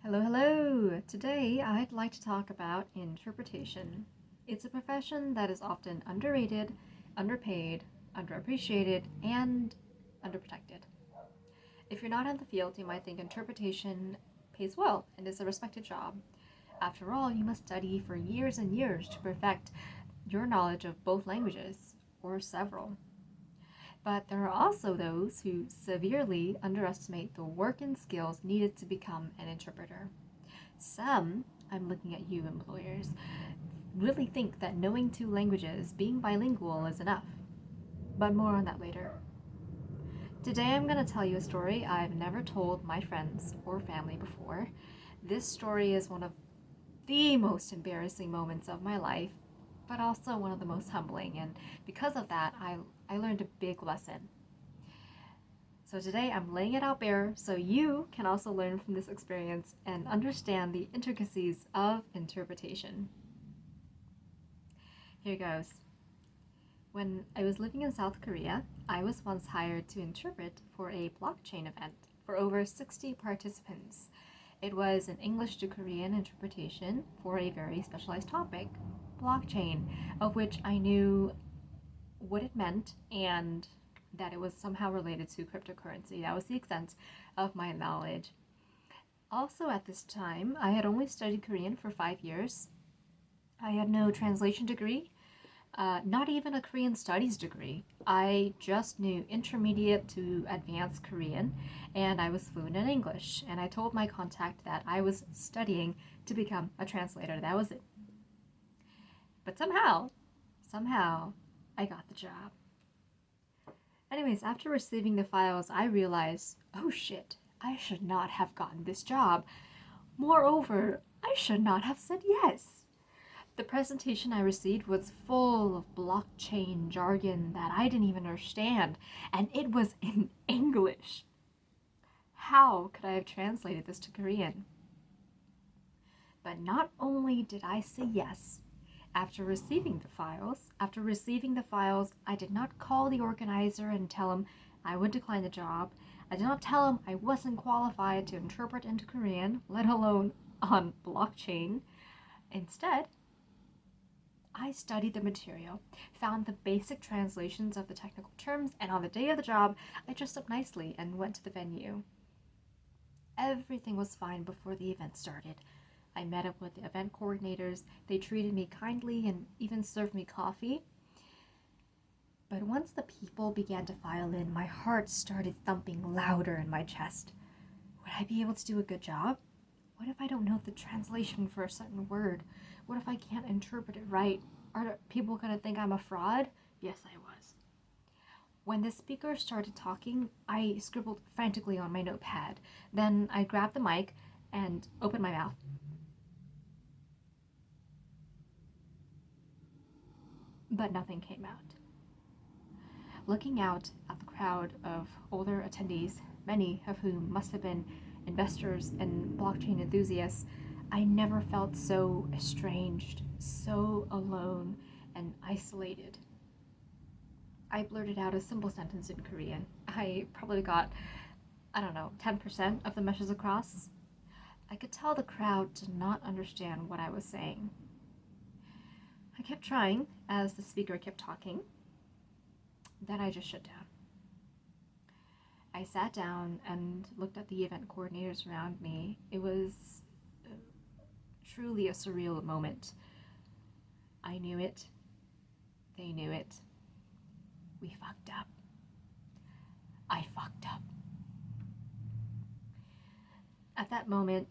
Hello, hello! Today I'd like to talk about interpretation. It's a profession that is often underrated, underpaid, underappreciated, and underprotected. If you're not in the field, you might think interpretation pays well and is a respected job. After all, you must study for years and years to perfect your knowledge of both languages, or several. But there are also those who severely underestimate the work and skills needed to become an interpreter. Some, I'm looking at you employers, really think that knowing two languages, being bilingual, is enough. But more on that later. Today I'm going to tell you a story I've never told my friends or family before. This story is one of the most embarrassing moments of my life, but also one of the most humbling, and because of that, I learned a big lesson. So today I'm laying it out bare so you can also learn from this experience and understand the intricacies of interpretation. Here goes. When I was living in South Korea, I was once hired to interpret for a blockchain event for over 60 participants. It was an English to Korean interpretation for a very specialized topic, blockchain, of which I knew what it meant and that it was somehow related to cryptocurrency. That was the extent of my knowledge. Also, at this time, I had only studied Korean for 5 years. I had no translation degree, not even a Korean studies degree. I just knew intermediate to advanced Korean, and I was fluent in English. And I told my contact that I was studying to become a translator. That was it. But somehow, I got the job. Anyways, after receiving the files, I realized, oh shit, I should not have gotten this job. Moreover, I should not have said yes. The presentation I received was full of blockchain jargon that I didn't even understand, and it was in English. How could I have translated this to Korean? But not only did I say yes, after receiving the files, I did not call the organizer and tell him I would decline the job. I did not tell him I wasn't qualified to interpret into Korean, let alone on blockchain. Instead, I studied the material, found the basic translations of the technical terms, and on the day of the job, I dressed up nicely and went to the venue. Everything was fine before the event started. I met up with the event coordinators. They treated me kindly and even served me coffee. But once the people began to file in, my heart started thumping louder in my chest. Would I be able to do a good job? What if I don't know the translation for a certain word? What if I can't interpret it right? Are people going to think I'm a fraud? Yes, I was. When the speaker started talking, I scribbled frantically on my notepad. Then I grabbed the mic and opened my mouth. But nothing came out. Looking out at the crowd of older attendees, many of whom must have been investors and blockchain enthusiasts, I never felt so estranged, so alone, and isolated. I blurted out a simple sentence in Korean. I probably got, 10% of the message across. I could tell the crowd did not understand what I was saying. I kept trying as the speaker kept talking. Then I just shut down. I sat down and looked at the event coordinators around me. It was truly a surreal moment. I knew it. They knew it. We fucked up. I fucked up. At that moment,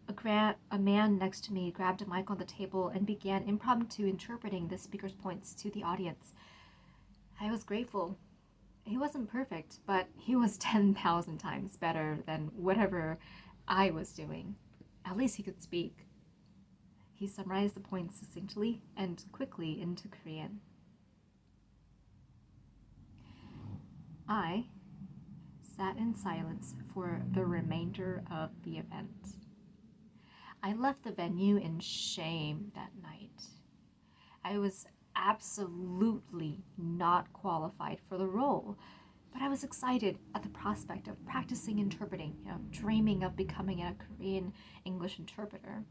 a man next to me grabbed a mic on the table and began impromptu interpreting the speaker's points to the audience. I was grateful. He wasn't perfect, but he was 10,000 times better than whatever I was doing. At least he could speak. He summarized the points succinctly and quickly into Korean. I sat in silence for the remainder of the event. I left the venue in shame that night. I was absolutely not qualified for the role. But I was excited at the prospect of practicing interpreting, dreaming of becoming a Korean English interpreter.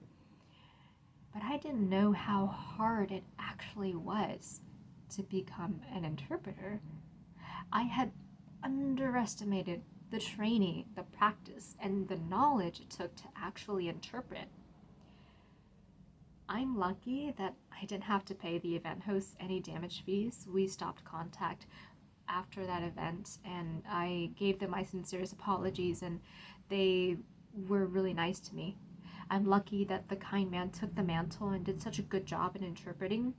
But I didn't know how hard it actually was to become an interpreter. I had underestimated the training, the practice, and the knowledge it took to actually interpret. I'm lucky that I didn't have to pay the event hosts any damage fees. We stopped contact after that event, and I gave them my sincerest apologies, and they were really nice to me. I'm lucky that the kind man took the mantle and did such a good job in interpreting.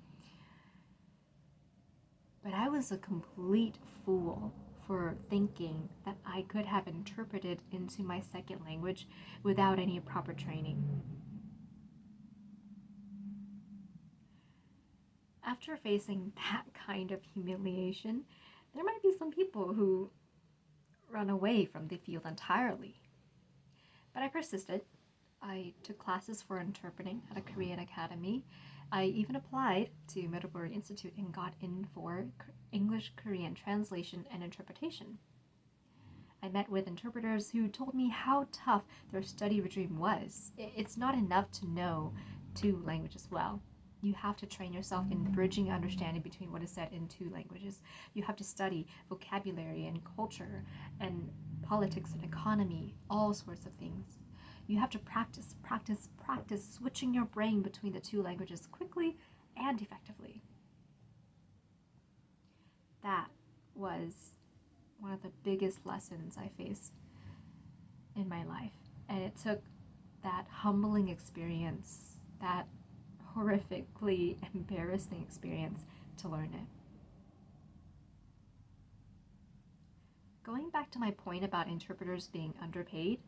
But I was a complete fool for thinking that I could have interpreted into my second language without any proper training. After facing that kind of humiliation, there might be some people who run away from the field entirely. But I persisted. I took classes for interpreting at a Korean academy. I even applied to Middlebury Institute and got in for English Korean translation and interpretation. I met with interpreters who told me how tough their study regime was. It's not enough to know two languages well. You have to train yourself in bridging understanding between what is said in two languages. You have to study vocabulary and culture and politics and economy, all sorts of things. You have to practice switching your brain between the two languages quickly and effectively. That was one of the biggest lessons I faced in my life. And it took that humbling experience, that horrifically embarrassing experience, to learn it. Going back to my point about interpreters being underpaid,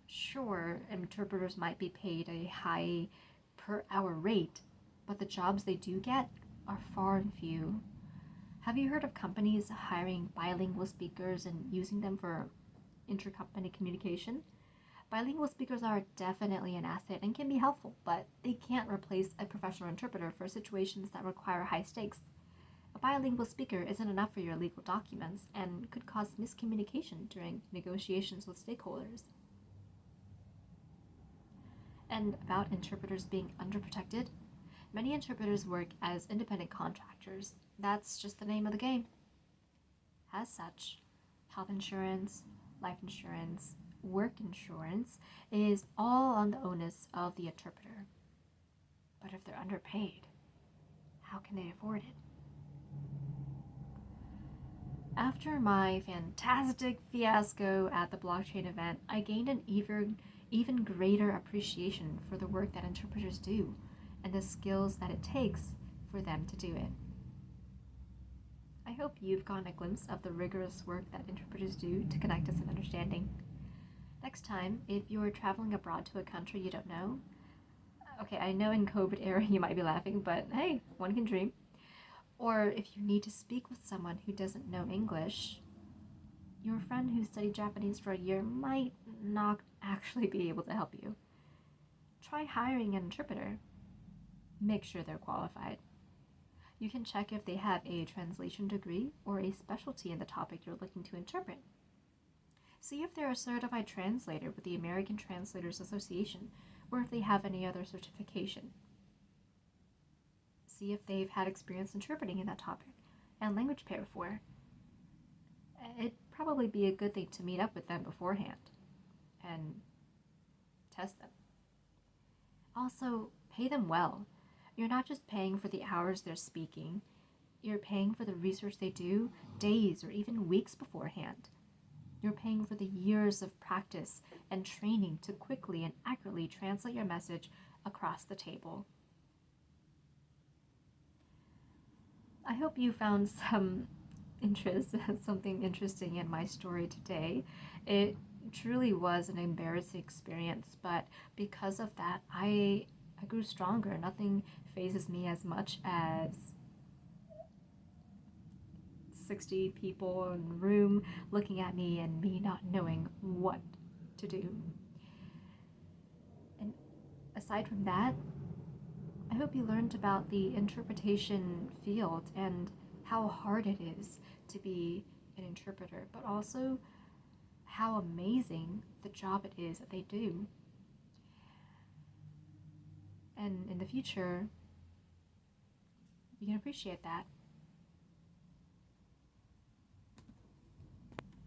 sure, interpreters might be paid a high per hour rate, but the jobs they do get are far and few. Have you heard of companies hiring bilingual speakers and using them for intercompany communication? Bilingual speakers are definitely an asset and can be helpful, but they can't replace a professional interpreter for situations that require high stakes. A bilingual speaker isn't enough for your legal documents and could cause miscommunication during negotiations with stakeholders. And about interpreters being underprotected, many interpreters work as independent contractors. That's just the name of the game. As such, health insurance, life insurance, work insurance is all on the onus of the interpreter. But if they're underpaid, how can they afford it? After my fantastic fiasco at the blockchain event, I gained an even greater appreciation for the work that interpreters do and the skills that it takes for them to do it. I hope you've gotten a glimpse of the rigorous work that interpreters do to connect us in understanding. Next time, if you're traveling abroad to a country you don't know, okay, I know in COVID era you might be laughing, but hey, one can dream. Or if you need to speak with someone who doesn't know English, your friend who studied Japanese for a year might not actually be able to help you. Try hiring an interpreter. Make sure they're qualified. You can check if they have a translation degree or a specialty in the topic you're looking to interpret. See if they're a certified translator with the American Translators Association, or if they have any other certification. See if they've had experience interpreting in that topic and language pair before. It'd probably be a good thing to meet up with them beforehand and test them. Also, pay them well. You're not just paying for the hours they're speaking, you're paying for the research they do days or even weeks beforehand. You're paying for the years of practice and training to quickly and accurately translate your message across the table. I hope you found something interesting in my story today. It truly was an embarrassing experience, but because of that, I grew stronger. Nothing phases me as much as 60 people in the room looking at me and me not knowing what to do. And aside from that, I hope you learned about the interpretation field and how hard it is to be an interpreter, but also how amazing the job it is that they do. And in the future, you can appreciate that.